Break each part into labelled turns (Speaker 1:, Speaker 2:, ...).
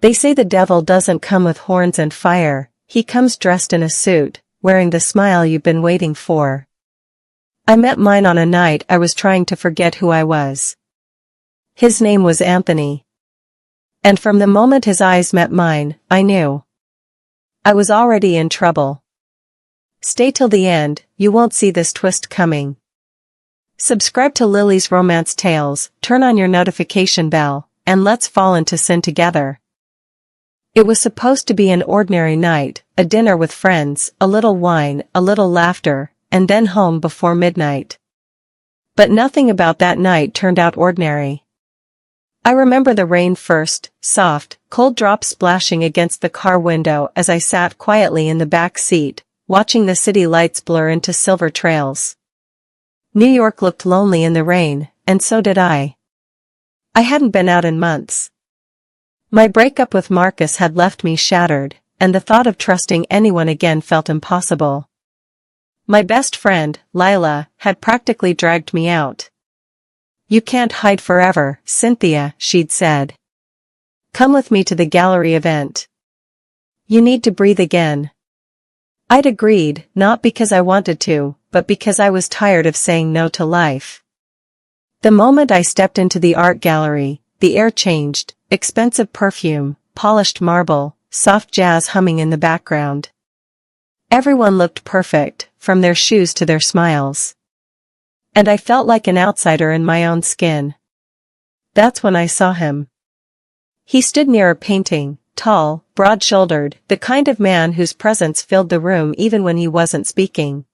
Speaker 1: They say the devil doesn't come with horns and fire, he comes dressed in a suit, wearing the smile you've been waiting for. I met mine on a night I was trying to forget who I was. His name was Anthony. And from the moment his eyes met mine, I knew I was already in trouble. Stay till the end, you won't see this twist coming. Subscribe to Lily's Romance Tales, turn on your notification bell, and let's fall into sin together. It was supposed to be an ordinary night, a dinner with friends, a little wine, a little laughter, and then home before midnight. But nothing about that night turned out ordinary. I remember the rain first, soft, cold drops splashing against the car window as I sat quietly in the back seat, watching the city lights blur into silver trails. New York looked lonely in the rain, and so did I. I hadn't been out in months. My breakup with Marcus had left me shattered, and the thought of trusting anyone again felt impossible. My best friend, Lila, had practically dragged me out. "You can't hide forever, Cynthia," she'd said. "Come with me to the gallery event. You need to breathe again." I'd agreed, not because I wanted to, but because I was tired of saying no to life. The moment I stepped into the art gallery, the air changed, expensive perfume, polished marble, soft jazz humming in the background. Everyone looked perfect, from their shoes to their smiles. And I felt like an outsider in my own skin. That's when I saw him. He stood near a painting, tall, broad-shouldered, the kind of man whose presence filled the room even when he wasn't speaking.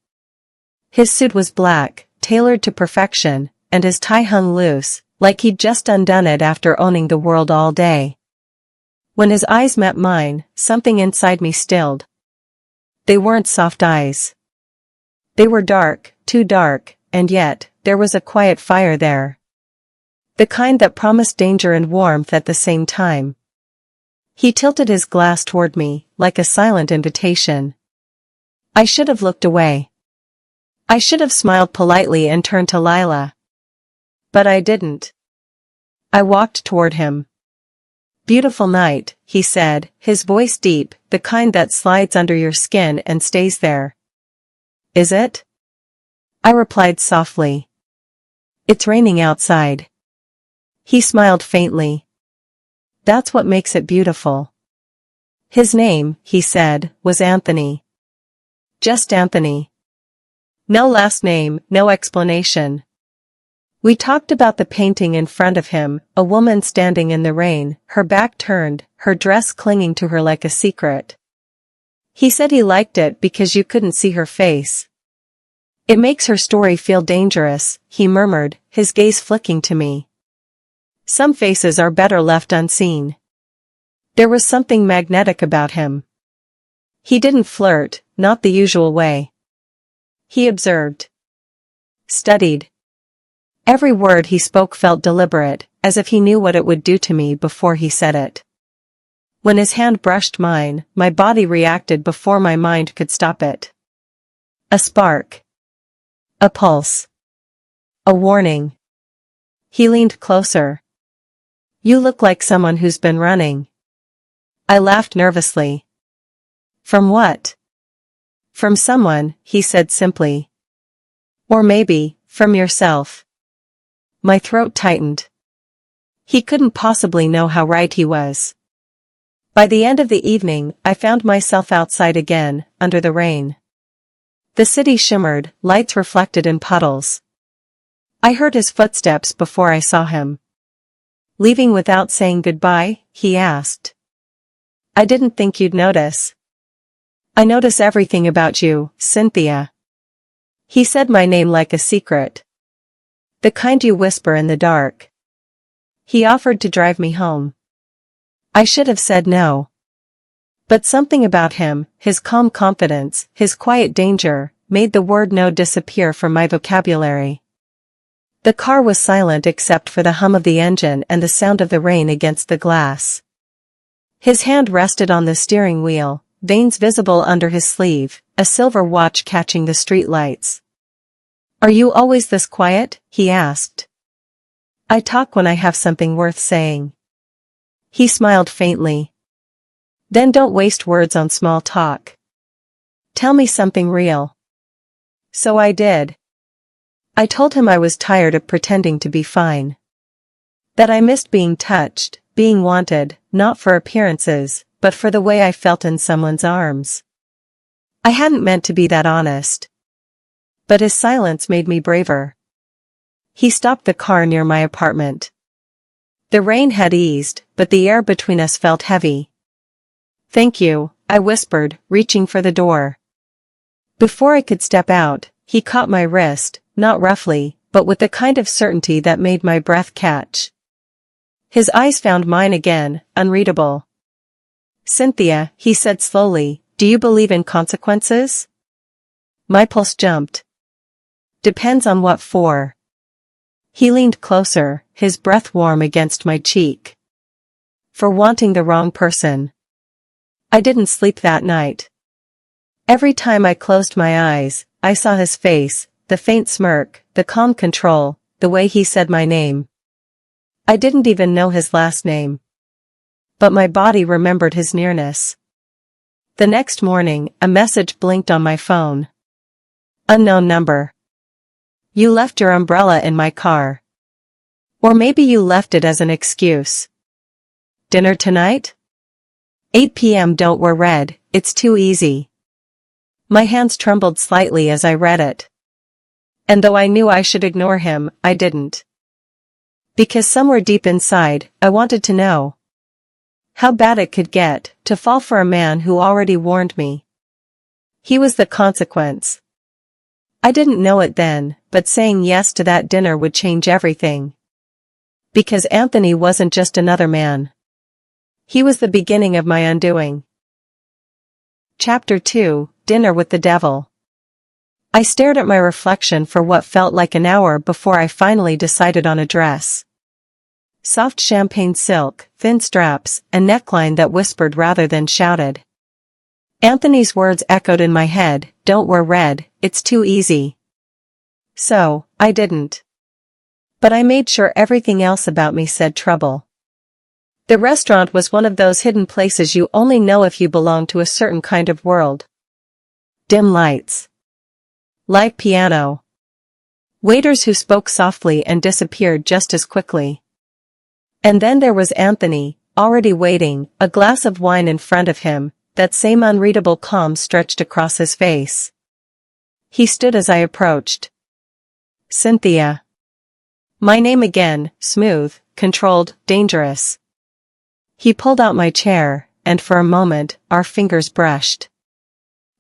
Speaker 1: His suit was black, tailored to perfection, and his tie hung loose, like he'd just undone it after owning the world all day. When his eyes met mine, something inside me stilled. They weren't soft eyes. They were dark, too dark, and yet, there was a quiet fire there. The kind that promised danger and warmth at the same time. He tilted his glass toward me, like a silent invitation. I should have looked away. I should have smiled politely and turned to Lila. But I didn't. I walked toward him. "Beautiful night," he said, his voice deep, the kind that slides under your skin and stays there. "Is it?" I replied softly. "It's raining outside." He smiled faintly. "That's what makes it beautiful." His name, he said, was Anthony. Just Anthony. No last name, no explanation. We talked about the painting in front of him, a woman standing in the rain, her back turned, her dress clinging to her like a secret. He said he liked it because you couldn't see her face. "It makes her story feel dangerous," he murmured, his gaze flicking to me. "Some faces are better left unseen." There was something magnetic about him. He didn't flirt, not the usual way. He observed. Studied. Every word he spoke felt deliberate, as if he knew what it would do to me before he said it. When his hand brushed mine, my body reacted before my mind could stop it. A spark. A pulse. A warning. He leaned closer. "You look like someone who's been running." I laughed nervously. "From what?" "From someone," he said simply. "Or maybe, from yourself." My throat tightened. He couldn't possibly know how right he was. By the end of the evening, I found myself outside again, under the rain. The city shimmered, lights reflected in puddles. I heard his footsteps before I saw him. "Leaving without saying goodbye?" he asked. "I didn't think you'd notice." "I notice everything about you, Cynthia." He said my name like a secret. The kind you whisper in the dark. He offered to drive me home. I should have said no. But something about him, his calm confidence, his quiet danger, made the word no disappear from my vocabulary. The car was silent except for the hum of the engine and the sound of the rain against the glass. His hand rested on the steering wheel, veins visible under his sleeve, a silver watch catching the street lights. "Are you always this quiet?" he asked. "I talk when I have something worth saying." He smiled faintly. Then don't waste words on small talk. Tell me something real. So I did. I told him I was tired of pretending to be fine. That I missed being touched, being wanted, not for appearances, but for the way I felt in someone's arms. I hadn't meant to be that honest. But his silence made me braver. He stopped the car near my apartment. The rain had eased, but the air between us felt heavy. "Thank you," I whispered, reaching for the door. Before I could step out, he caught my wrist, not roughly, but with the kind of certainty that made my breath catch. His eyes found mine again, unreadable. "Cynthia," he said slowly, "do you believe in consequences?" My pulse jumped. "Depends on what for." He leaned closer, his breath warm against my cheek. "For wanting the wrong person." I didn't sleep that night. Every time I closed my eyes, I saw his face, the faint smirk, the calm control, the way he said my name. I didn't even know his last name. But my body remembered his nearness. The next morning, a message blinked on my phone. Unknown number. "You left your umbrella in my car." Or maybe you left it as an excuse. "Dinner tonight?" 8 p.m. Don't wear red, it's too easy. My hands trembled slightly as I read it. And though I knew I should ignore him, I didn't. Because somewhere deep inside, I wanted to know how bad it could get, to fall for a man who already warned me. He was the consequence. I didn't know it then, but saying yes to that dinner would change everything. Because Anthony wasn't just another man. He was the beginning of my undoing. Chapter 2, Dinner with the Devil. I stared at my reflection for what felt like an hour before I finally decided on a dress. Soft champagne silk, thin straps, a neckline that whispered rather than shouted. Anthony's words echoed in my head, "Don't wear red, it's too easy." So, I didn't. But I made sure everything else about me said trouble. The restaurant was one of those hidden places you only know if you belong to a certain kind of world. Dim lights. Live piano. Waiters who spoke softly and disappeared just as quickly. And then there was Anthony, already waiting, a glass of wine in front of him, that same unreadable calm stretched across his face. He stood as I approached. "Cynthia." My name again, smooth, controlled, dangerous. He pulled out my chair, and for a moment, our fingers brushed.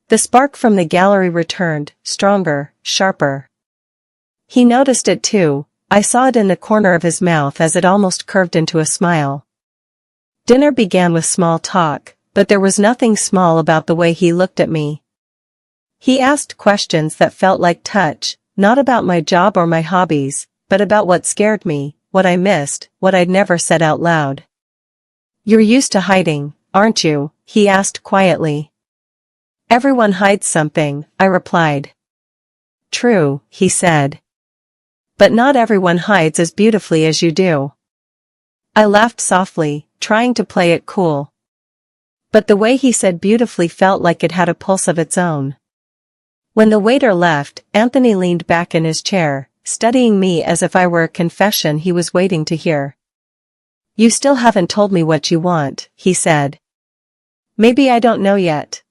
Speaker 1: The spark from the gallery returned, stronger, sharper. He noticed it too. I saw it in the corner of his mouth as it almost curved into a smile. Dinner began with small talk, but there was nothing small about the way he looked at me. He asked questions that felt like touch, not about my job or my hobbies, but about what scared me, what I missed, what I'd never said out loud. "You're used to hiding, aren't you?" he asked quietly. "Everyone hides something," I replied. "True," he said. "But not everyone hides as beautifully as you do." I laughed softly, trying to play it cool. But the way he said beautifully felt like it had a pulse of its own. When the waiter left, Anthony leaned back in his chair, studying me as if I were a confession he was waiting to hear. "You still haven't told me what you want," he said. "Maybe I don't know yet."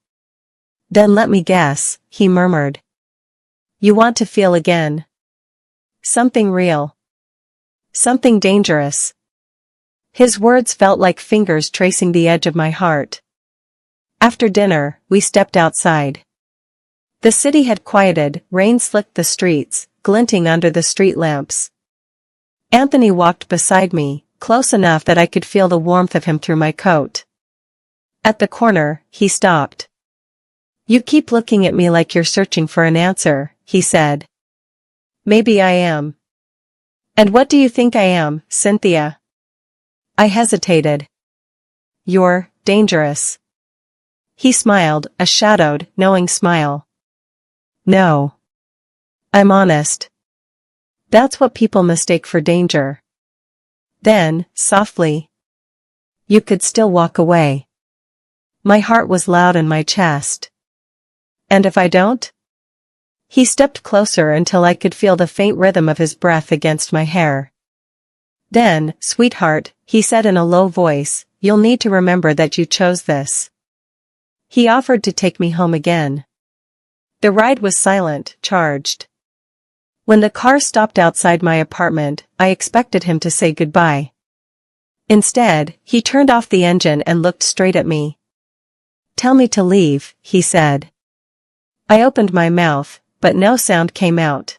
Speaker 1: "Then let me guess," he murmured. "You want to feel again. Something real. Something dangerous." His words felt like fingers tracing the edge of my heart. After dinner, we stepped outside. The city had quieted, rain slicked the streets, glinting under the street lamps. Anthony walked beside me, close enough that I could feel the warmth of him through my coat. At the corner, he stopped. "You keep looking at me like you're searching for an answer," he said. "Maybe I am." "And what do you think I am, Cynthia?" I hesitated. "You're dangerous." He smiled, a shadowed, knowing smile. "No. I'm honest. That's what people mistake for danger." Then, softly, "You could still walk away." My heart was loud in my chest. And if I don't? He stepped closer until I could feel the faint rhythm of his breath against my hair. Then, sweetheart, he said in a low voice, you'll need to remember that you chose this. He offered to take me home again. The ride was silent, charged. When the car stopped outside my apartment, I expected him to say goodbye. Instead, he turned off the engine and looked straight at me. Tell me to leave, he said. I opened my mouth, but no sound came out.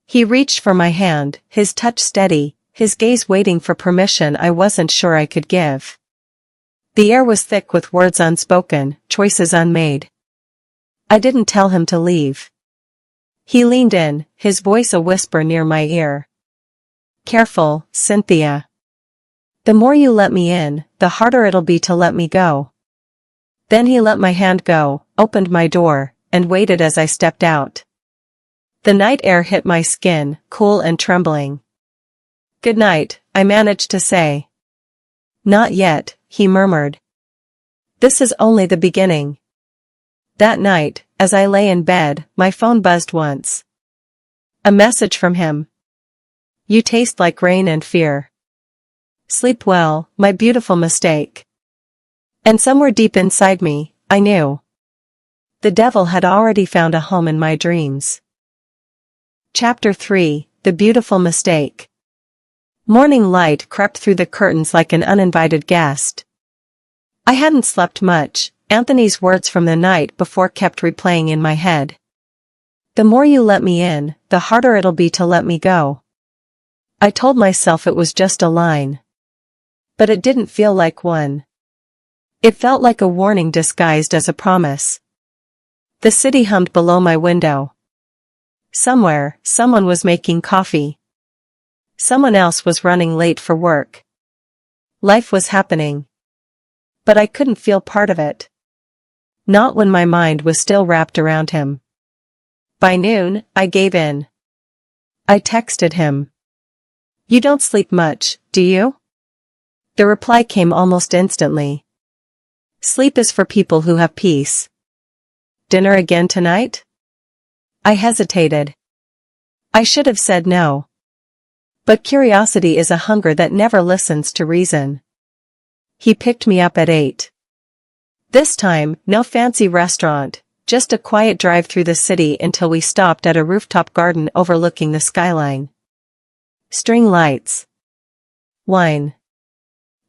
Speaker 1: He reached for my hand, his touch steady, his gaze waiting for permission I wasn't sure I could give. The air was thick with words unspoken, choices unmade. I didn't tell him to leave. He leaned in, his voice a whisper near my ear. Careful, Cynthia. The more you let me in, the harder it'll be to let me go. Then he let my hand go, opened my door, and waited as I stepped out. The night air hit my skin, cool and trembling. Good night, I managed to say. Not yet, he murmured. This is only the beginning. That night, as I lay in bed, my phone buzzed once. A message from him. You taste like rain and fear. Sleep well, my beautiful mistake. And somewhere deep inside me, I knew. The devil had already found a home in my dreams. Chapter 3, The Beautiful Mistake. Morning light crept through the curtains like an uninvited guest. I hadn't slept much. Anthony's words from the night before kept replaying in my head. The more you let me in, the harder it'll be to let me go. I told myself it was just a line. But it didn't feel like one. It felt like a warning disguised as a promise. The city hummed below my window. Somewhere, someone was making coffee. Someone else was running late for work. Life was happening. But I couldn't feel part of it. Not when my mind was still wrapped around him. By noon, I gave in. I texted him. You don't sleep much, do you? The reply came almost instantly. Sleep is for people who have peace. Dinner again tonight? I hesitated. I should have said no. But curiosity is a hunger that never listens to reason. He picked me up at 8. This time, no fancy restaurant, just a quiet drive through the city until we stopped at a rooftop garden overlooking the skyline. String lights. Wine.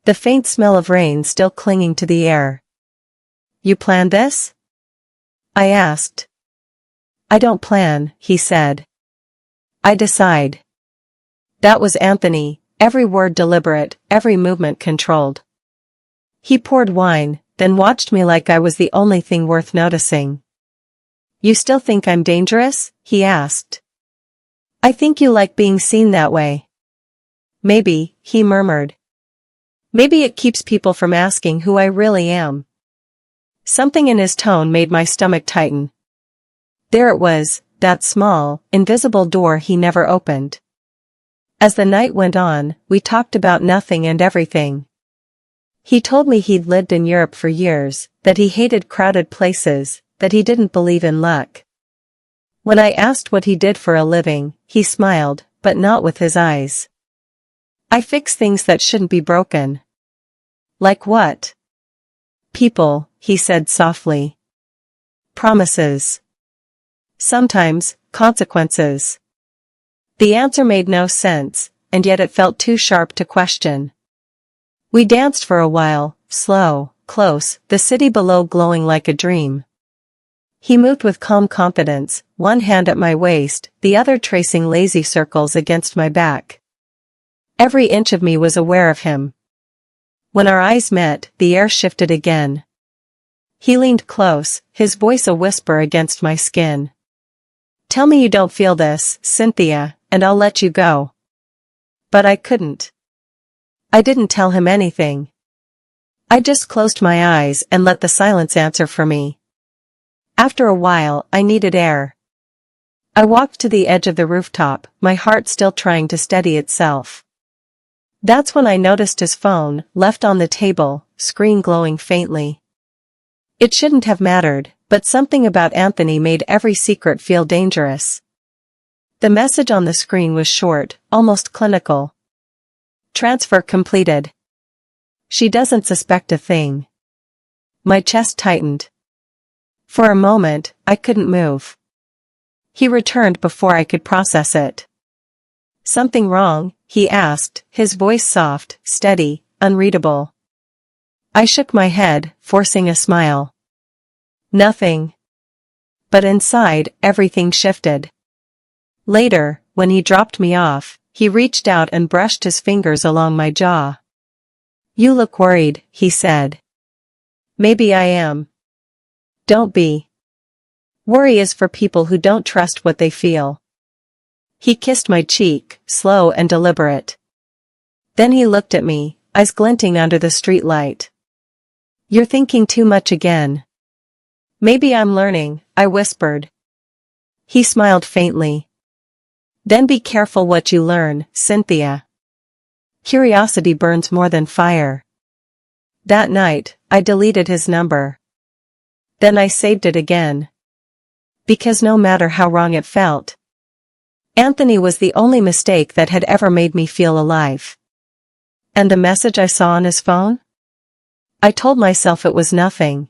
Speaker 1: The faint smell of rain still clinging to the air. You planned this? I asked. I don't plan, he said. I decide. That was Anthony, every word deliberate, every movement controlled. He poured wine, then watched me like I was the only thing worth noticing. You still think I'm dangerous? He asked. I think you like being seen that way. Maybe, he murmured. Maybe it keeps people from asking who I really am. Something in his tone made my stomach tighten. There it was, that small, invisible door he never opened. As the night went on, we talked about nothing and everything. He told me he'd lived in Europe for years, that he hated crowded places, that he didn't believe in luck. When I asked what he did for a living, he smiled, but not with his eyes. I fix things that shouldn't be broken. Like what? People, he said softly. Promises. Sometimes, consequences. The answer made no sense, and yet it felt too sharp to question. We danced for a while, slow, close, the city below glowing like a dream. He moved with calm confidence, one hand at my waist, the other tracing lazy circles against my back. Every inch of me was aware of him. When our eyes met, the air shifted again. He leaned close, his voice a whisper against my skin. Tell me you don't feel this, Cynthia, and I'll let you go. But I couldn't. I didn't tell him anything. I just closed my eyes and let the silence answer for me. After a while, I needed air. I walked to the edge of the rooftop, my heart still trying to steady itself. That's when I noticed his phone, left on the table, screen glowing faintly. It shouldn't have mattered, but something about Anthony made every secret feel dangerous. The message on the screen was short, almost clinical. Transfer completed. She doesn't suspect a thing. My chest tightened. For a moment, I couldn't move. He returned before I could process it. Something wrong? He asked, his voice soft, steady, unreadable. I shook my head, forcing a smile. Nothing. But inside, everything shifted. Later, when he dropped me off, he reached out and brushed his fingers along my jaw. You look worried, he said. Maybe I am. Don't be. Worry is for people who don't trust what they feel. He kissed my cheek, slow and deliberate. Then he looked at me, eyes glinting under the streetlight. You're thinking too much again. Maybe I'm learning, I whispered. He smiled faintly. Then be careful what you learn, Cynthia. Curiosity burns more than fire. That night, I deleted his number. Then I saved it again. Because no matter how wrong it felt, Anthony was the only mistake that had ever made me feel alive. And the message I saw on his phone? I told myself it was nothing.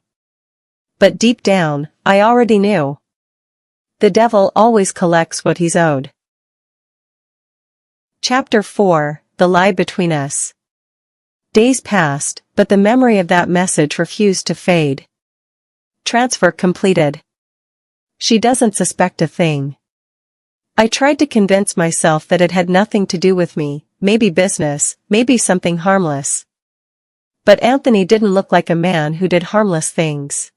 Speaker 1: But deep down, I already knew. The devil always collects what he's owed. Chapter 4, The Lie Between Us. Days passed, but the memory of that message refused to fade. Transfer completed. She doesn't suspect a thing. I tried to convince myself that it had nothing to do with me, maybe business, maybe something harmless. But Anthony didn't look like a man who did harmless things.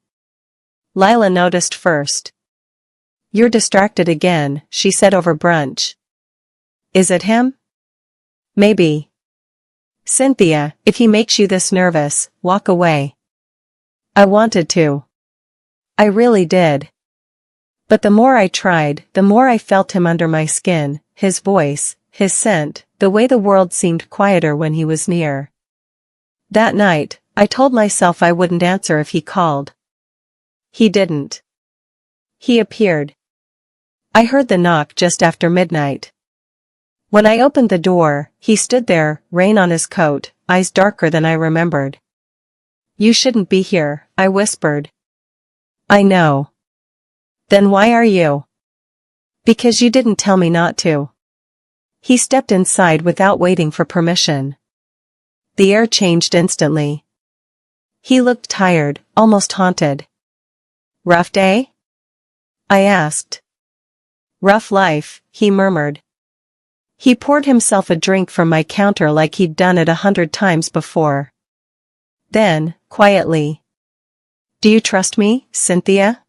Speaker 1: Lila noticed first. You're distracted again, she said over brunch. Is it him? Maybe. Cynthia, if he makes you this nervous, walk away. I wanted to. I really did. But the more I tried, the more I felt him under my skin, his voice, his scent, the way the world seemed quieter when he was near. That night, I told myself I wouldn't answer if he called. He didn't. He appeared. I heard the knock just after midnight. When I opened the door, he stood there, rain on his coat, eyes darker than I remembered. You shouldn't be here, I whispered. I know. Then why are you? Because you didn't tell me not to. He stepped inside without waiting for permission. The air changed instantly. He looked tired, almost haunted. Rough day? I asked. Rough life, he murmured. He poured himself a drink from my counter like he'd done it 100 times before. Then, quietly. Do you trust me, Cynthia?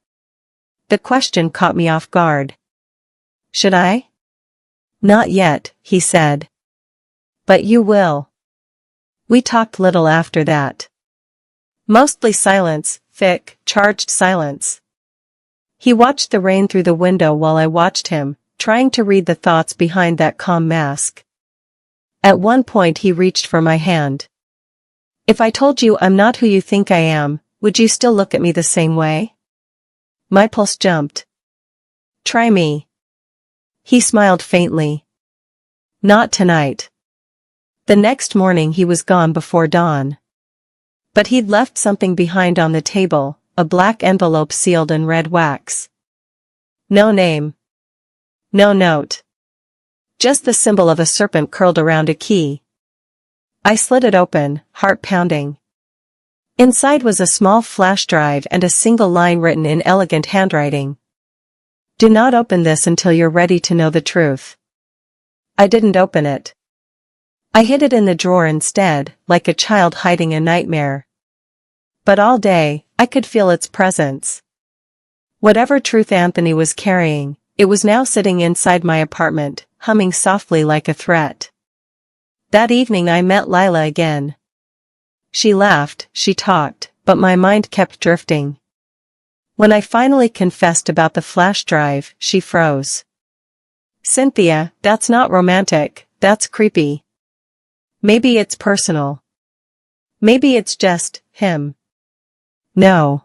Speaker 1: The question caught me off guard. Should I? Not yet, he said. But you will. We talked little after that. Mostly silence, thick, charged silence. He watched the rain through the window while I watched him, trying to read the thoughts behind that calm mask. At one point he reached for my hand. If I told you I'm not who you think I am, would you still look at me the same way? My pulse jumped. Try me. He smiled faintly. Not tonight. The next morning he was gone before dawn. But he'd left something behind on the table, a black envelope sealed in red wax. No name. No note. Just the symbol of a serpent curled around a key. I slid it open, heart pounding. Inside was a small flash drive and a single line written in elegant handwriting. Do not open this until you're ready to know the truth. I didn't open it. I hid it in the drawer instead, like a child hiding a nightmare. But all day, I could feel its presence. Whatever truth Anthony was carrying, it was now sitting inside my apartment, humming softly like a threat. That evening I met Lila again. She laughed, she talked, but my mind kept drifting. When I finally confessed about the flash drive, she froze. Cynthia, that's not romantic, that's creepy. Maybe it's personal. Maybe it's just him. No.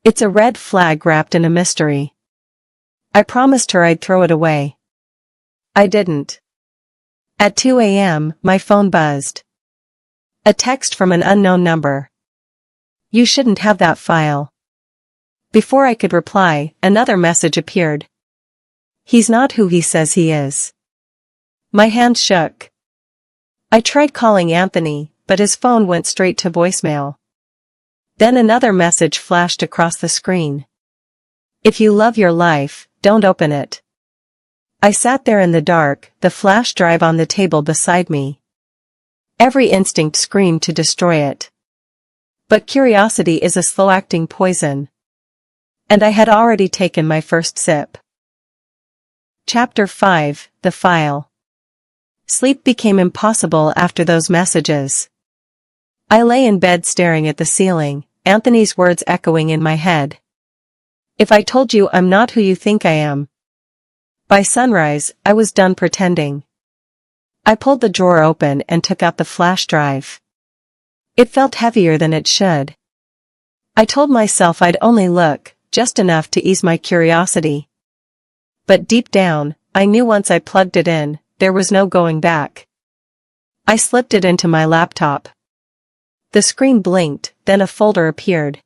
Speaker 1: It's a red flag wrapped in a mystery. I promised her I'd throw it away. I didn't. At 2 a.m., my phone buzzed. A text from an unknown number. You shouldn't have that file. Before I could reply, another message appeared. He's not who he says he is. My hand shook. I tried calling Anthony, but his phone went straight to voicemail. Then another message flashed across the screen. If you love your life, don't open it. I sat there in the dark, the flash drive on the table beside me. Every instinct screamed to destroy it. But curiosity is a slow-acting poison. And I had already taken my first sip. Chapter 5, The File. Sleep became impossible after those messages. I lay in bed staring at the ceiling, Anthony's words echoing in my head. If I told you I'm not who you think I am. By sunrise, I was done pretending. I pulled the drawer open and took out the flash drive. It felt heavier than it should. I told myself I'd only look, just enough to ease my curiosity. But deep down, I knew once I plugged it in, there was no going back. I slipped it into my laptop. The screen blinked, then a folder appeared.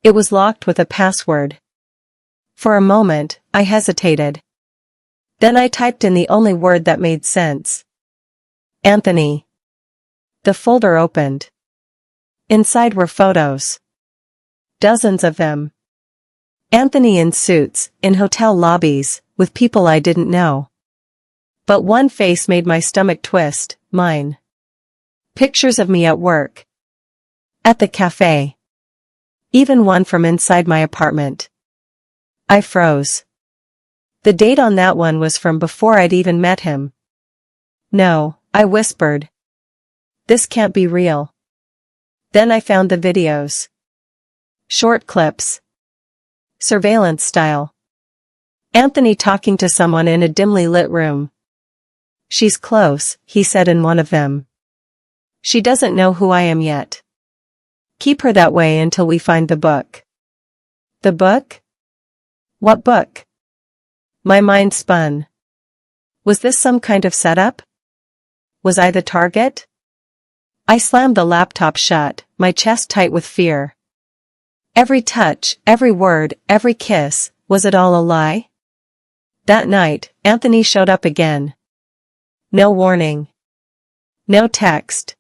Speaker 1: It was locked with a password. For a moment, I hesitated. Then I typed in the only word that made sense. Anthony. The folder opened. Inside were photos. Dozens of them. Anthony in suits, in hotel lobbies, with people I didn't know. But one face made my stomach twist, mine. Pictures of me at work. At the cafe. Even one from inside my apartment. I froze. The date on that one was from before I'd even met him. No, I whispered. This can't be real. Then I found the videos. Short clips. Surveillance style. Anthony talking to someone in a dimly lit room. She's close, he said in one of them. She doesn't know who I am yet. Keep her that way until we find the book. The book? What book? My mind spun. Was this some kind of setup? Was I the target? I slammed the laptop shut, my chest tight with fear. Every touch, every word, every kiss, was it all a lie? That night, Anthony showed up again. No warning. No text.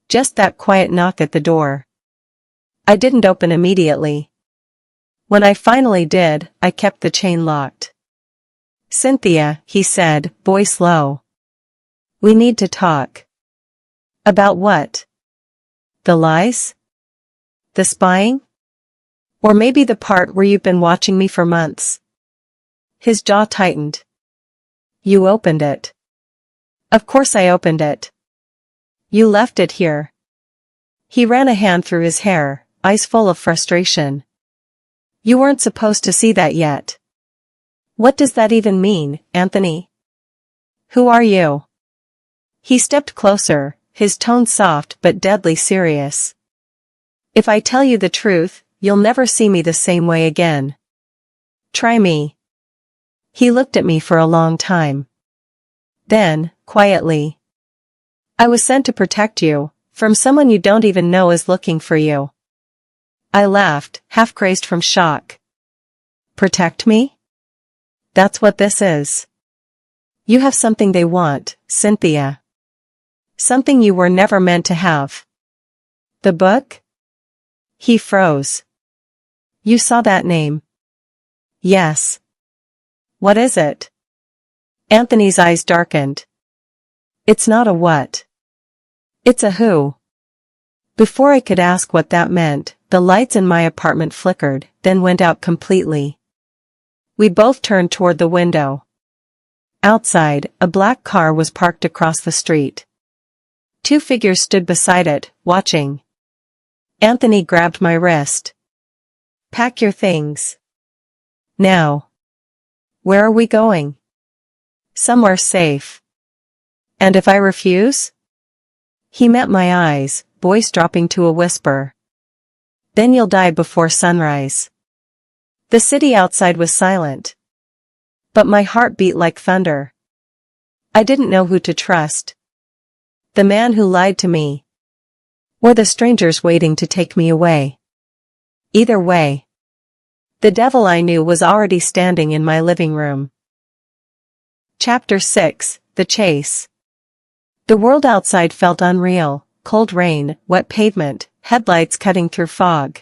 Speaker 1: Just that quiet knock at the door. I didn't open immediately. When I finally did, I kept the chain locked. Cynthia, he said, voice low. We need to talk. About what? The lies? The spying? Or maybe the part where you've been watching me for months? His jaw tightened. You opened it. Of course I opened it. You left it here. He ran a hand through his hair, eyes full of frustration. You weren't supposed to see that yet. What does that even mean, Anthony? Who are you? He stepped closer, his tone soft but deadly serious. If I tell you the truth, you'll never see me the same way again. Try me. He looked at me for a long time. Then, quietly. I was sent to protect you, from someone you don't even know is looking for you. I laughed, half crazed from shock. Protect me? That's what this is. You have something they want, Cynthia. Something you were never meant to have. The book? He froze. You saw that name? Yes. What is it? Anthony's eyes darkened. It's not a what. It's a who. Before I could ask what that meant, the lights in my apartment flickered, then went out completely. We both turned toward the window. Outside, a black car was parked across the street. Two figures stood beside it, watching. Anthony grabbed my wrist. Pack your things. Now. Where are we going? Somewhere safe. And if I refuse? He met my eyes, voice dropping to a whisper. Then you'll die before sunrise. The city outside was silent. But my heart beat like thunder. I didn't know who to trust. The man who lied to me, or the strangers waiting to take me away. Either way, the devil I knew was already standing in my living room. Chapter 6, The Chase. The world outside felt unreal, cold rain, wet pavement, headlights cutting through fog.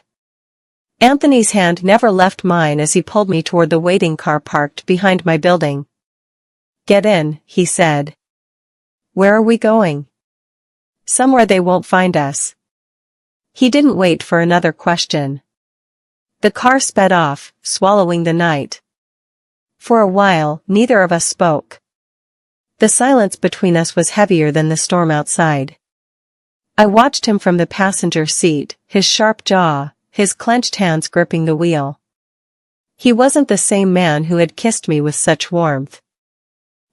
Speaker 1: Anthony's hand never left mine as he pulled me toward the waiting car parked behind my building. "Get in," he said. "Where are we going?" "Somewhere they won't find us." He didn't wait for another question. The car sped off, swallowing the night. For a while, neither of us spoke. The silence between us was heavier than the storm outside. I watched him from the passenger seat, his sharp jaw, his clenched hands gripping the wheel. He wasn't the same man who had kissed me with such warmth.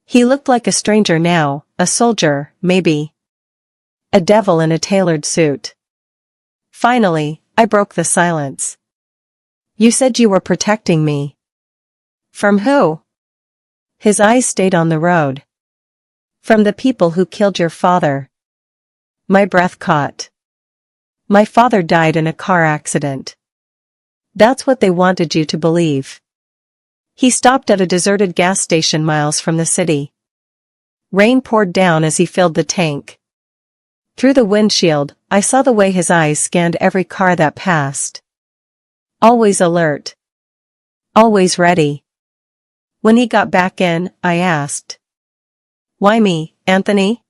Speaker 1: He looked like a stranger now, a soldier, maybe. A devil in a tailored suit. Finally, I broke the silence. "You said you were protecting me." "From who?" His eyes stayed on the road. "From the people who killed your father." My breath caught. "My father died in a car accident." "That's what they wanted you to believe." He stopped at a deserted gas station miles from the city. Rain poured down as he filled the tank. Through the windshield, I saw the way his eyes scanned every car that passed. Always alert. Always ready. When he got back in, I asked, "Why me, Anthony?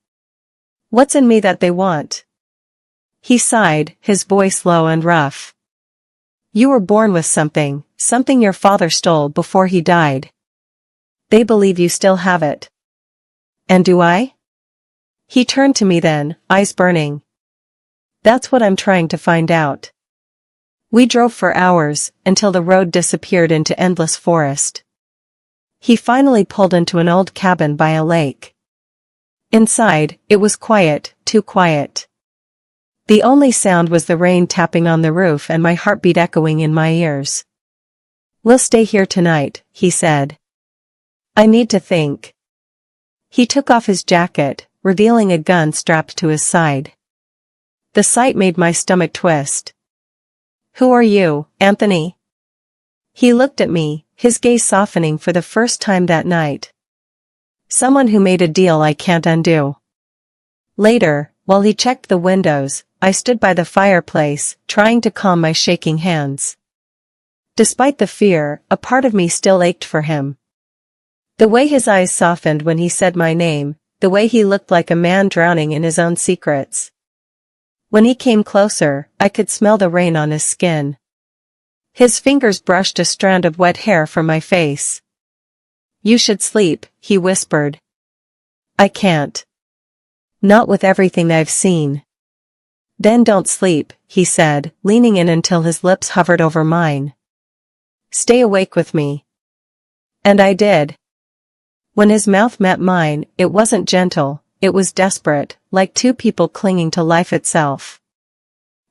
Speaker 1: What's in me that they want?" He sighed, his voice low and rough. "You were born with something your father stole before he died. They believe you still have it." "And do I?" He turned to me then, eyes burning. "That's what I'm trying to find out." We drove for hours, until the road disappeared into endless forest. He finally pulled into an old cabin by a lake. Inside, it was quiet, too quiet. The only sound was the rain tapping on the roof and my heartbeat echoing in my ears. "We'll stay here tonight," he said. "I need to think." He took off his jacket, revealing a gun strapped to his side. The sight made my stomach twist. "Who are you, Anthony?" He looked at me, his gaze softening for the first time that night. "Someone who made a deal I can't undo." Later, while he checked the windows, I stood by the fireplace, trying to calm my shaking hands. Despite the fear, a part of me still ached for him. The way his eyes softened when he said my name, the way he looked like a man drowning in his own secrets. When he came closer, I could smell the rain on his skin. His fingers brushed a strand of wet hair from my face. "You should sleep," he whispered. "I can't. Not with everything I've seen." "Then don't sleep," he said, leaning in until his lips hovered over mine. "Stay awake with me." And I did. When his mouth met mine, it wasn't gentle, it was desperate, like two people clinging to life itself.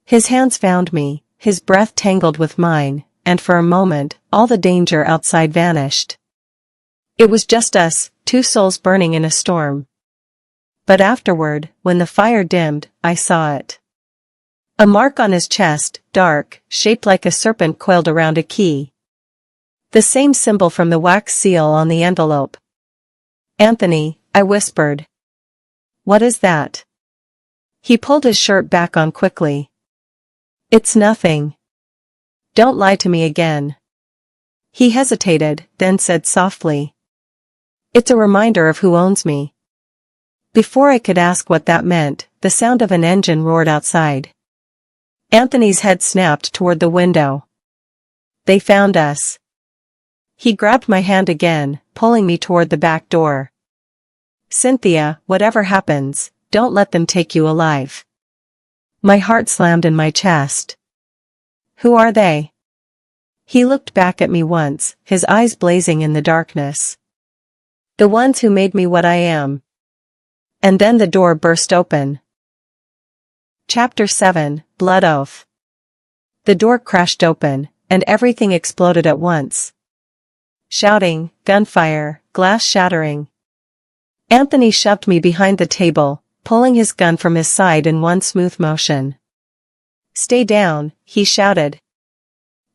Speaker 1: His hands found me, his breath tangled with mine, and for a moment, all the danger outside vanished. It was just us, two souls burning in a storm. But afterward, when the fire dimmed, I saw it. A mark on his chest, dark, shaped like a serpent coiled around a key. The same symbol from the wax seal on the envelope. "Anthony," I whispered. "What is that?" He pulled his shirt back on quickly. "It's nothing. Don't lie to me again." He hesitated, then said softly, "It's a reminder of who owns me." Before I could ask what that meant, the sound of an engine roared outside. Anthony's head snapped toward the window. "They found us." He grabbed my hand again, pulling me toward the back door. "Cynthia, whatever happens, don't let them take you alive." My heart slammed in my chest. "Who are they?" He looked back at me once, his eyes blazing in the darkness. "The ones who made me what I am." And then the door burst open. Chapter 7, Blood Oath. The door crashed open, and everything exploded at once. Shouting, gunfire, glass shattering. Anthony shoved me behind the table, pulling his gun from his side in one smooth motion. "Stay down," he shouted.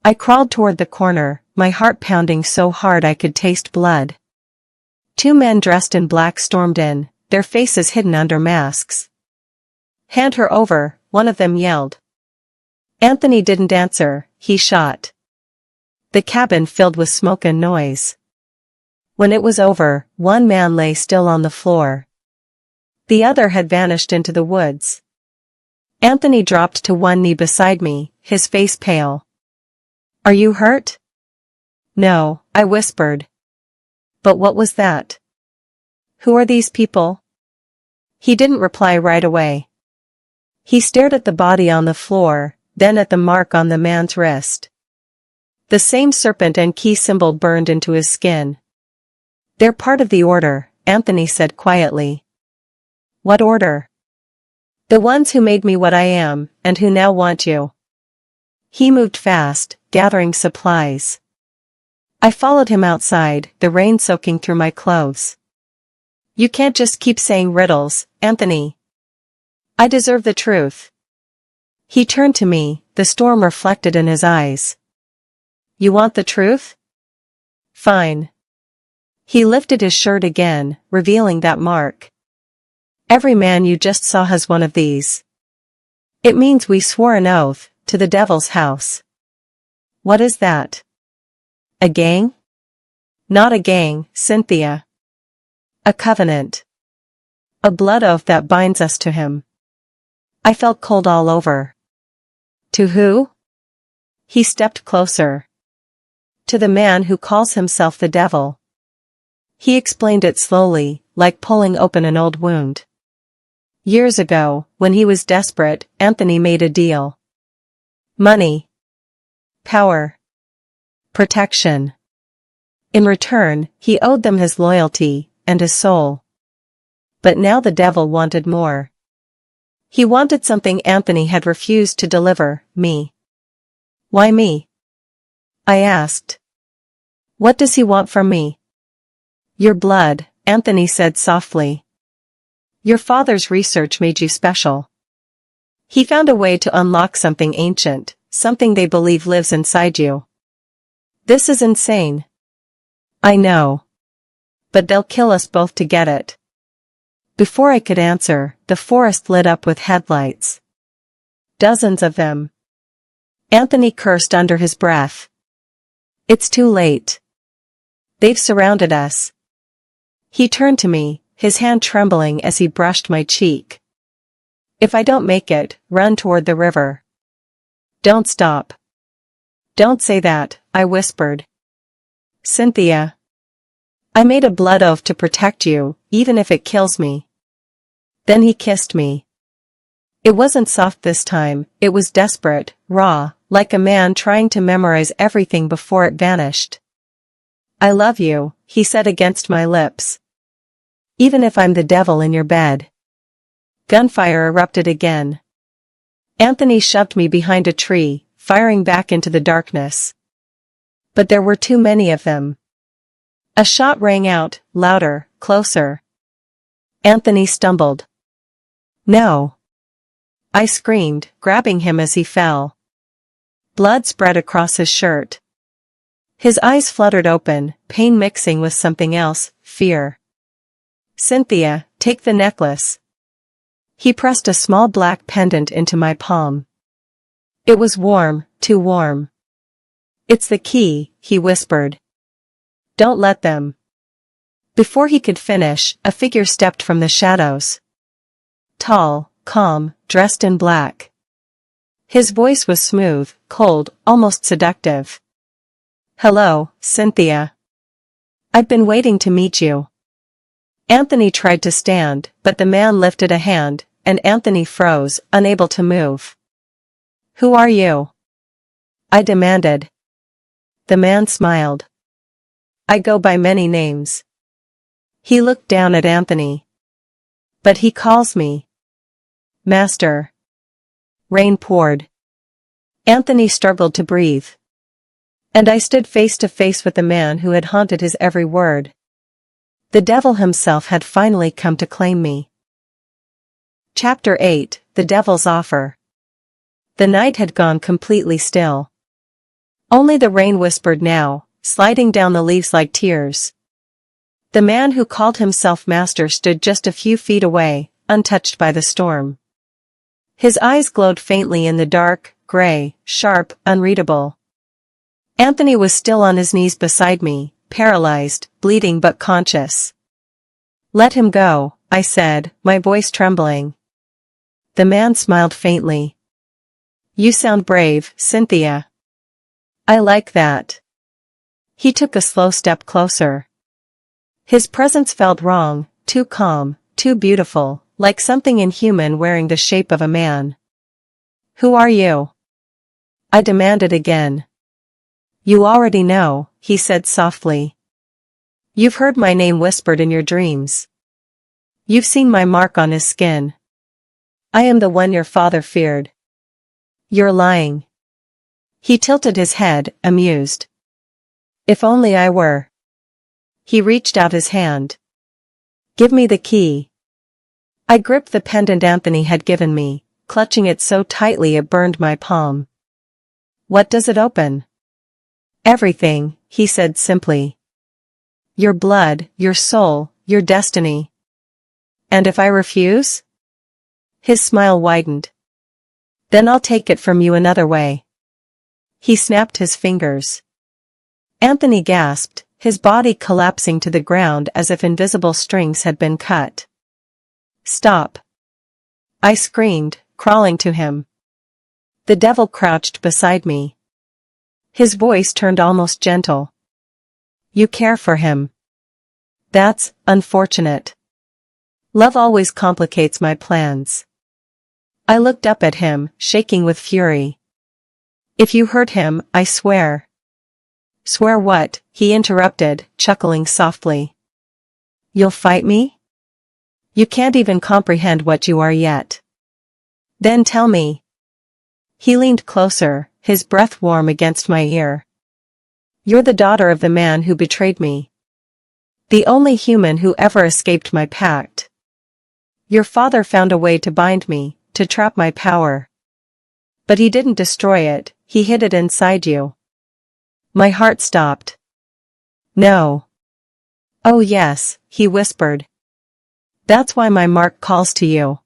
Speaker 1: I crawled toward the corner, my heart pounding so hard I could taste blood. Two men dressed in black stormed in, their faces hidden under masks. "Hand her over," one of them yelled. Anthony didn't answer, he shot. The cabin filled with smoke and noise. When it was over, one man lay still on the floor. The other had vanished into the woods. Anthony dropped to one knee beside me, his face pale. "Are you hurt?" "No," I whispered. "But what was that? Who are these people?" He didn't reply right away. He stared at the body on the floor, then at the mark on the man's wrist. The same serpent and key symbol burned into his skin. "They're part of the order," Anthony said quietly. "What order?" "The ones who made me what I am, and who now want you." He moved fast, gathering supplies. I followed him outside, the rain soaking through my clothes. "You can't just keep saying riddles, Anthony. I deserve the truth." He turned to me, the storm reflected in his eyes. "You want the truth? Fine." He lifted his shirt again, revealing that mark. "Every man you just saw has one of these. It means we swore an oath, to the devil's house." "What is that? A gang?" "Not a gang, Cynthia. A covenant. A blood oath that binds us to him." I felt cold all over. "To who?" He stepped closer. "To the man who calls himself the devil." He explained it slowly, like pulling open an old wound. Years ago, when he was desperate, Anthony made a deal. Money. Power. Protection. In return, he owed them his loyalty, and his soul. But now the devil wanted more. He wanted something Anthony had refused to deliver, me. "Why me?" I asked. "What does he want from me?" "Your blood," Anthony said softly. "Your father's research made you special. He found a way to unlock something ancient, something they believe lives inside you." "This is insane." "I know. But they'll kill us both to get it." Before I could answer, the forest lit up with headlights. Dozens of them. Anthony cursed under his breath. "It's too late. They've surrounded us." He turned to me, his hand trembling as he brushed my cheek. "If I don't make it, run toward the river. Don't stop." "Don't say that," I whispered. "Cynthia. I made a blood oath to protect you, even if it kills me." Then he kissed me. It wasn't soft this time, it was desperate, raw, like a man trying to memorize everything before it vanished. "I love you," he said against my lips. "Even if I'm the devil in your bed." Gunfire erupted again. Anthony shoved me behind a tree, firing back into the darkness. But there were too many of them. A shot rang out, louder, closer. Anthony stumbled. "No!" I screamed, grabbing him as he fell. Blood spread across his shirt. His eyes fluttered open, pain mixing with something else, fear. "Cynthia, take the necklace." He pressed a small black pendant into my palm. It was warm, too warm. "It's the key," he whispered. "Don't let them." Before he could finish, a figure stepped from the shadows. Tall, calm, dressed in black. His voice was smooth, cold, almost seductive. "Hello, Cynthia. I've been waiting to meet you." Anthony tried to stand, but the man lifted a hand, and Anthony froze, unable to move. "Who are you?" I demanded. The man smiled. "I go by many names." He looked down at Anthony. "But he calls me Master." Rain poured. Anthony struggled to breathe. And I stood face to face with the man who had haunted his every word. The devil himself had finally come to claim me. Chapter 8, The Devil's Offer. The night had gone completely still. Only the rain whispered now, sliding down the leaves like tears. The man who called himself master stood just a few feet away, untouched by the storm. His eyes glowed faintly in the dark, gray, sharp, unreadable. Anthony was still on his knees beside me, paralyzed, bleeding but conscious. "Let him go," I said, my voice trembling. The man smiled faintly. "You sound brave, Cynthia." "I like that." He took a slow step closer. His presence felt wrong, too calm, too beautiful, like something inhuman wearing the shape of a man. "Who are you?" I demanded again. "You already know," he said softly. "You've heard my name whispered in your dreams. You've seen my mark on his skin. I am the one your father feared." "You're lying." He tilted his head, amused. "If only I were." He reached out his hand. "Give me the key." I gripped the pendant Anthony had given me, clutching it so tightly it burned my palm. "What does it open?" "Everything," he said simply. "Your blood, your soul, your destiny." "And if I refuse?" His smile widened. "Then I'll take it from you another way." He snapped his fingers. Anthony gasped, his body collapsing to the ground as if invisible strings had been cut. "Stop!" I screamed, crawling to him. The devil crouched beside me. His voice turned almost gentle. "You care for him. That's unfortunate. Love always complicates my plans." I looked up at him, shaking with fury. "If you hurt him, I swear." "Swear what?" he interrupted, chuckling softly. "You'll fight me? You can't even comprehend what you are yet." "Then tell me." He leaned closer, his breath warm against my ear. "You're the daughter of the man who betrayed me. The only human who ever escaped my pact. Your father found a way to bind me, to trap my power. But he didn't destroy it, he hid it inside you." My heart stopped. "No." "Oh yes," he whispered. "That's why my mark calls to you.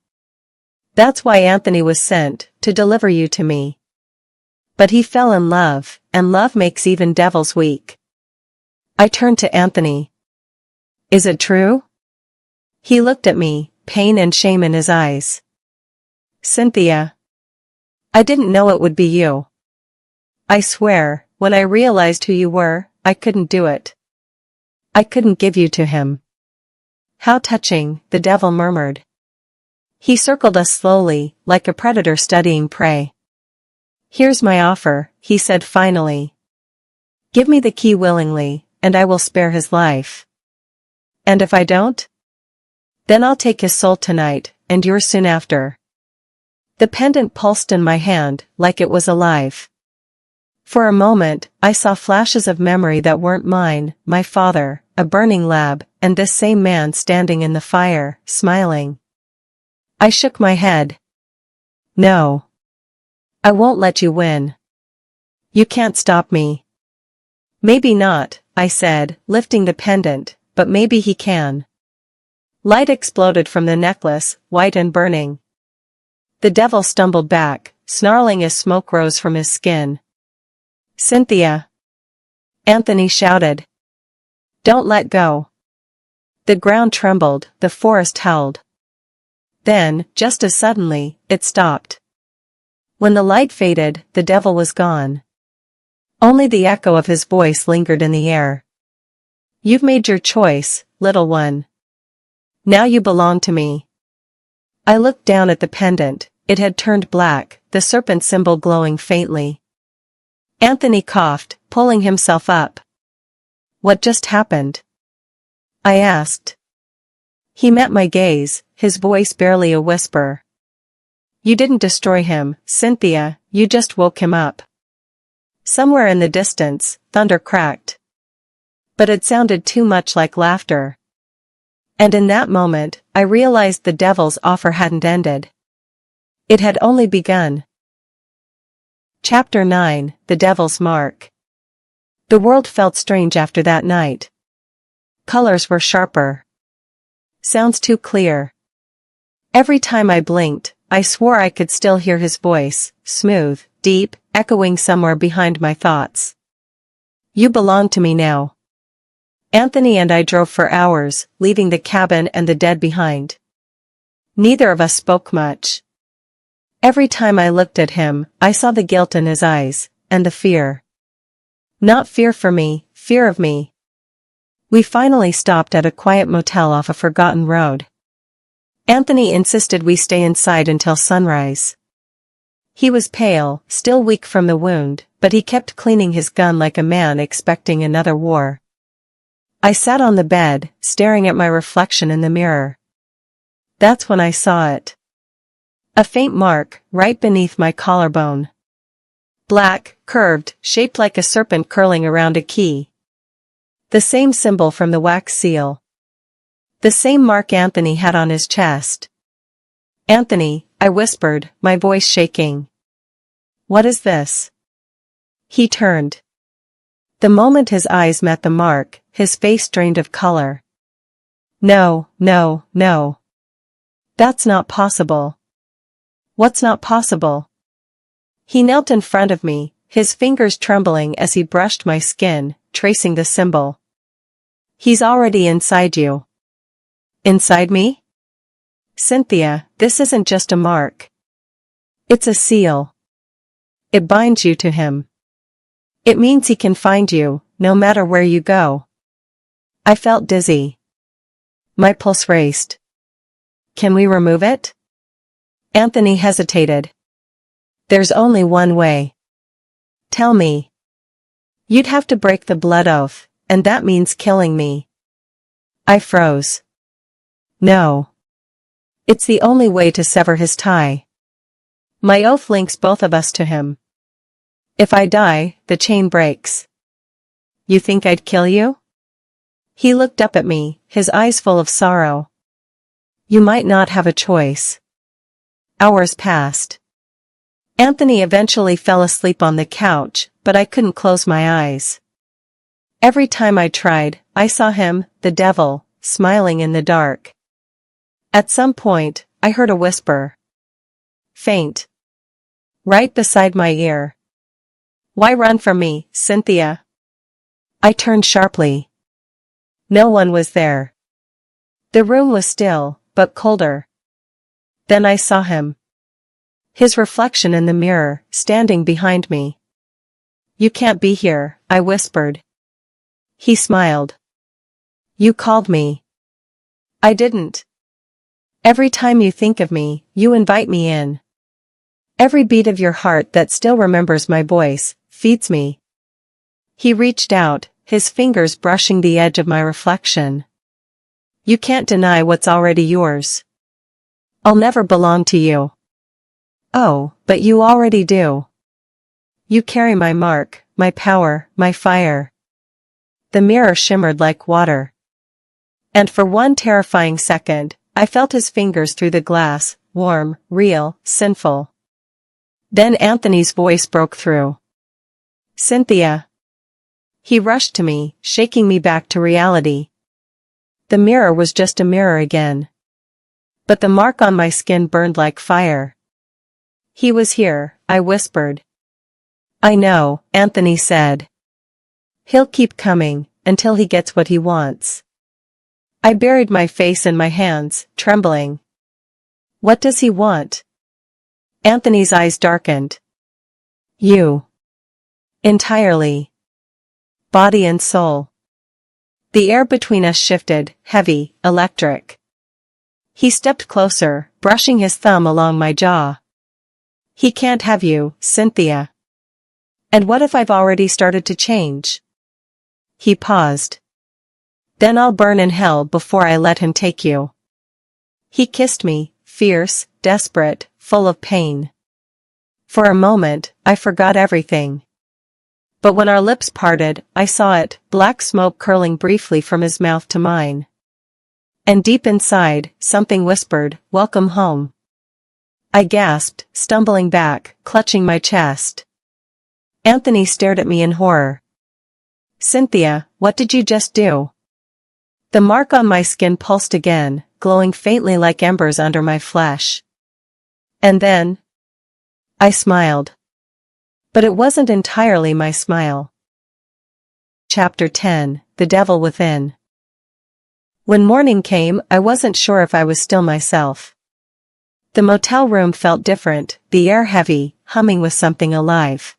Speaker 1: That's why Anthony was sent, to deliver you to me. But he fell in love, and love makes even devils weak." I turned to Anthony. "Is it true?" He looked at me, pain and shame in his eyes. "Cynthia. I didn't know it would be you. I swear, when I realized who you were, I couldn't do it. I couldn't give you to him." "How touching," the devil murmured. He circled us slowly, like a predator studying prey. "Here's my offer," he said finally. "Give me the key willingly, and I will spare his life. And if I don't? Then I'll take his soul tonight, and yours soon after." The pendant pulsed in my hand, like it was alive. For a moment, I saw flashes of memory that weren't mine, my father, a burning lab, and this same man standing in the fire, smiling. I shook my head. "No. I won't let you win. You can't stop me." "Maybe not," I said, lifting the pendant, "but maybe he can." Light exploded from the necklace, white and burning. The devil stumbled back, snarling as smoke rose from his skin. "Cynthia!" Anthony shouted. "Don't let go." The ground trembled, the forest howled. Then, just as suddenly, it stopped. When the light faded, the devil was gone. Only the echo of his voice lingered in the air. "You've made your choice, little one. Now you belong to me." I looked down at the pendant. It had turned black, the serpent symbol glowing faintly. Anthony coughed, pulling himself up. "What just happened?" I asked. He met my gaze, his voice barely a whisper. You didn't destroy him, Cynthia, you just woke him up. Somewhere in the distance, thunder cracked. But it sounded too much like laughter. And in that moment, I realized the devil's offer hadn't ended. It had only begun. Chapter 9, The Devil's Mark. The world felt strange after that night. Colors were sharper. Sounds too clear. Every time I blinked, I swore I could still hear his voice, smooth, deep, echoing somewhere behind my thoughts. You belong to me now. Anthony and I drove for hours, leaving the cabin and the dead behind. Neither of us spoke much. Every time I looked at him, I saw the guilt in his eyes, and the fear. Not fear for me, fear of me. We finally stopped at a quiet motel off a forgotten road. Anthony insisted we stay inside until sunrise. He was pale, still weak from the wound, but he kept cleaning his gun like a man expecting another war. I sat on the bed, staring at my reflection in the mirror. That's when I saw it. A faint mark, right beneath my collarbone. Black, curved, shaped like a serpent curling around a key. The same symbol from the wax seal. The same mark Anthony had on his chest. Anthony, I whispered, my voice shaking. What is this? He turned. The moment his eyes met the mark, his face drained of color. No, no, no. That's not possible. What's not possible? He knelt in front of me, his fingers trembling as he brushed my skin, tracing the symbol. He's already inside you. Inside me? Cynthia, this isn't just a mark. It's a seal. It binds you to him. It means he can find you, no matter where you go. I felt dizzy. My pulse raced. Can we remove it? Anthony hesitated. There's only one way. Tell me. You'd have to break the blood oath, and that means killing me. I froze. No. It's the only way to sever his tie. My oath links both of us to him. If I die, the chain breaks. You think I'd kill you? He looked up at me, his eyes full of sorrow. You might not have a choice. Hours passed. Anthony eventually fell asleep on the couch, but I couldn't close my eyes. Every time I tried, I saw him, the devil, smiling in the dark. At some point, I heard a whisper. Faint. Right beside my ear. Why run from me, Cynthia? I turned sharply. No one was there. The room was still, but colder. Then I saw him. His reflection in the mirror, standing behind me. You can't be here, I whispered. He smiled. You called me. I didn't. Every time you think of me, you invite me in. Every beat of your heart that still remembers my voice, feeds me. He reached out, his fingers brushing the edge of my reflection. You can't deny what's already yours. I'll never belong to you. Oh, but you already do. You carry my mark, my power, my fire. The mirror shimmered like water. And for one terrifying second, I felt his fingers through the glass, warm, real, sinful. Then Anthony's voice broke through. Cynthia. He rushed to me, shaking me back to reality. The mirror was just a mirror again. But the mark on my skin burned like fire. He was here, I whispered. I know, Anthony said. He'll keep coming, until he gets what he wants. I buried my face in my hands, trembling. What does he want? Anthony's eyes darkened. You. Entirely. Body and soul. The air between us shifted, heavy, electric. He stepped closer, brushing his thumb along my jaw. He can't have you, Cynthia. And what if I've already started to change? He paused. Then I'll burn in hell before I let him take you. He kissed me, fierce, desperate, full of pain. For a moment, I forgot everything. But when our lips parted, I saw it, black smoke curling briefly from his mouth to mine. And deep inside, something whispered, "Welcome home." I gasped, stumbling back, clutching my chest. Anthony stared at me in horror. "Cynthia, what did you just do?" The mark on my skin pulsed again, glowing faintly like embers under my flesh. And then I smiled. But it wasn't entirely my smile. Chapter 10, The Devil Within. When morning came, I wasn't sure if I was still myself. The motel room felt different, the air heavy, humming with something alive.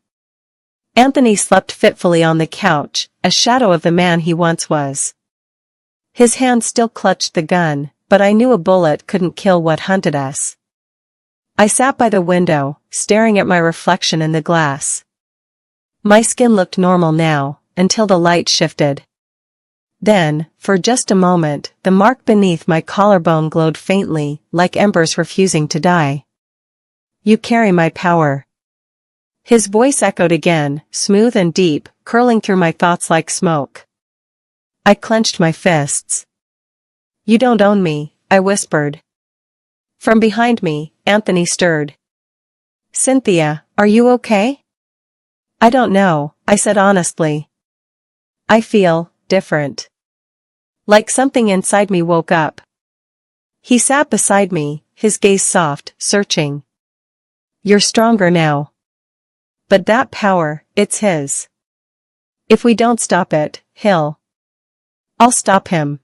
Speaker 1: Anthony slept fitfully on the couch, a shadow of the man he once was. His hand still clutched the gun, but I knew a bullet couldn't kill what hunted us. I sat by the window, staring at my reflection in the glass. My skin looked normal now, until the light shifted. Then, for just a moment, the mark beneath my collarbone glowed faintly, like embers refusing to die. "You carry my power." His voice echoed again, smooth and deep, curling through my thoughts like smoke. I clenched my fists. "You don't own me," I whispered. From behind me, Anthony stirred. "Cynthia, are you okay?" "I don't know," I said honestly. "I feel different. Like something inside me woke up." He sat beside me, his gaze soft, searching. "You're stronger now. But that power, it's his. If we don't stop it, I'll stop him."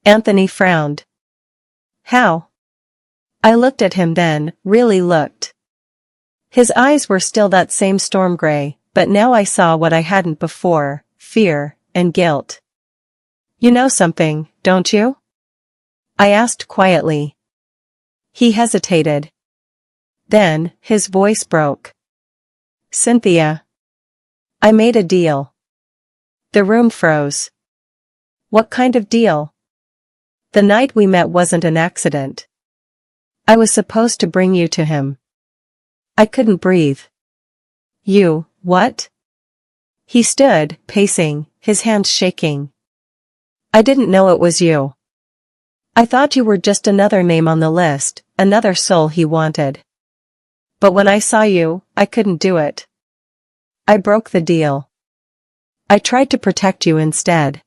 Speaker 1: Anthony frowned. "How?" I looked at him then, really looked. His eyes were still that same storm gray, but now I saw what I hadn't before, fear and guilt. "You know something, don't you?" I asked quietly. He hesitated. Then, his voice broke. "Cynthia. I made a deal." The room froze. "What kind of deal?" "The night we met wasn't an accident. I was supposed to bring you to him." I couldn't breathe. "You, what?" He stood, pacing, his hands shaking. "I didn't know it was you. I thought you were just another name on the list, another soul he wanted. But when I saw you, I couldn't do it. I broke the deal. I tried to protect you instead.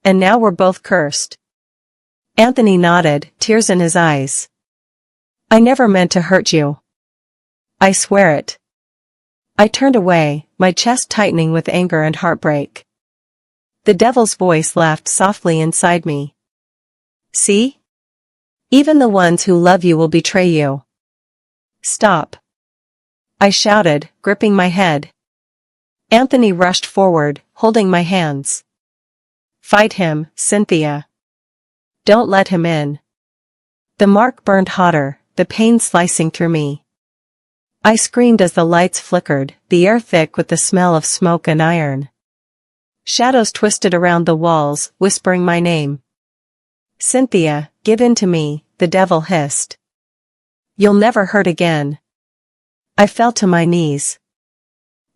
Speaker 1: And now we're both cursed." Anthony nodded, tears in his eyes. "I never meant to hurt you. I swear it." I turned away, my chest tightening with anger and heartbreak. The devil's voice laughed softly inside me. "See? Even the ones who love you will betray you." "Stop!" I shouted, gripping my head. Anthony rushed forward, holding my hands. "Fight him, Cynthia. Don't let him in." The mark burned hotter, the pain slicing through me. I screamed as the lights flickered, the air thick with the smell of smoke and iron. Shadows twisted around the walls, whispering my name. "Cynthia, give in to me," the devil hissed. "You'll never hurt again." I fell to my knees.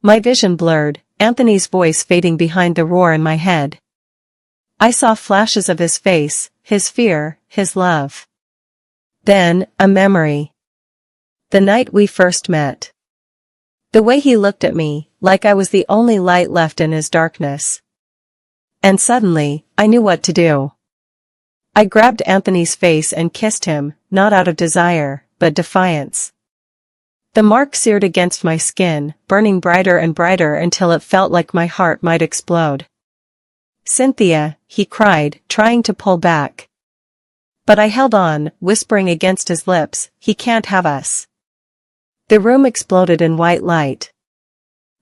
Speaker 1: My vision blurred, Anthony's voice fading behind the roar in my head. I saw flashes of his face, his fear, his love. Then, a memory. The night we first met. The way he looked at me, like I was the only light left in his darkness. And suddenly, I knew what to do. I grabbed Anthony's face and kissed him, not out of desire, but defiance. The mark seared against my skin, burning brighter and brighter until it felt like my heart might explode. "Cynthia," he cried, trying to pull back. But I held on, whispering against his lips, "He can't have us." The room exploded in white light.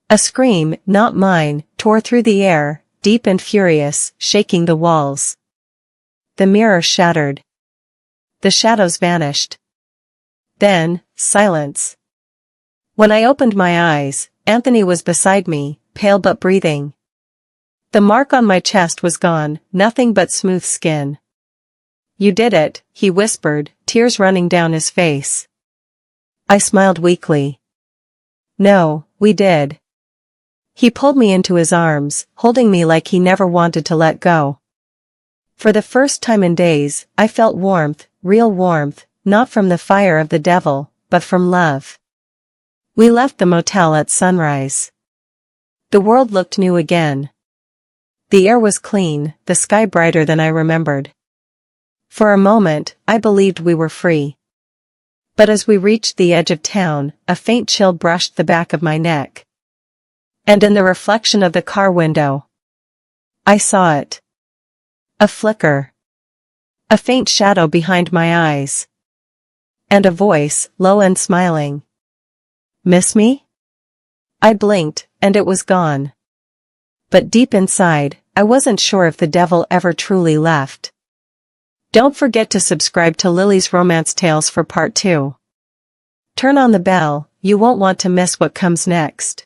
Speaker 1: A scream, not mine, tore through the air, deep and furious, shaking the walls. The mirror shattered. The shadows vanished. Then, silence. When I opened my eyes, Anthony was beside me, pale but breathing. The mark on my chest was gone, nothing but smooth skin. "You did it," he whispered, tears running down his face. I smiled weakly. No, we did. He pulled me into his arms, holding me like he never wanted to let go. For the first time in days, I felt warmth, real warmth, not from the fire of the devil, but from love. We left the motel at sunrise. The world looked new again. The air was clean, the sky brighter than I remembered. For a moment, I believed we were free. But as we reached the edge of town, a faint chill brushed the back of my neck. And in the reflection of the car window, I saw it. A flicker. A faint shadow behind my eyes. And a voice, low and smiling. Miss me? I blinked, and it was gone. But deep inside, I wasn't sure if the devil ever truly left. Don't forget to subscribe to Lily's Romance Tales for Part 2. Turn on the bell, you won't want to miss what comes next.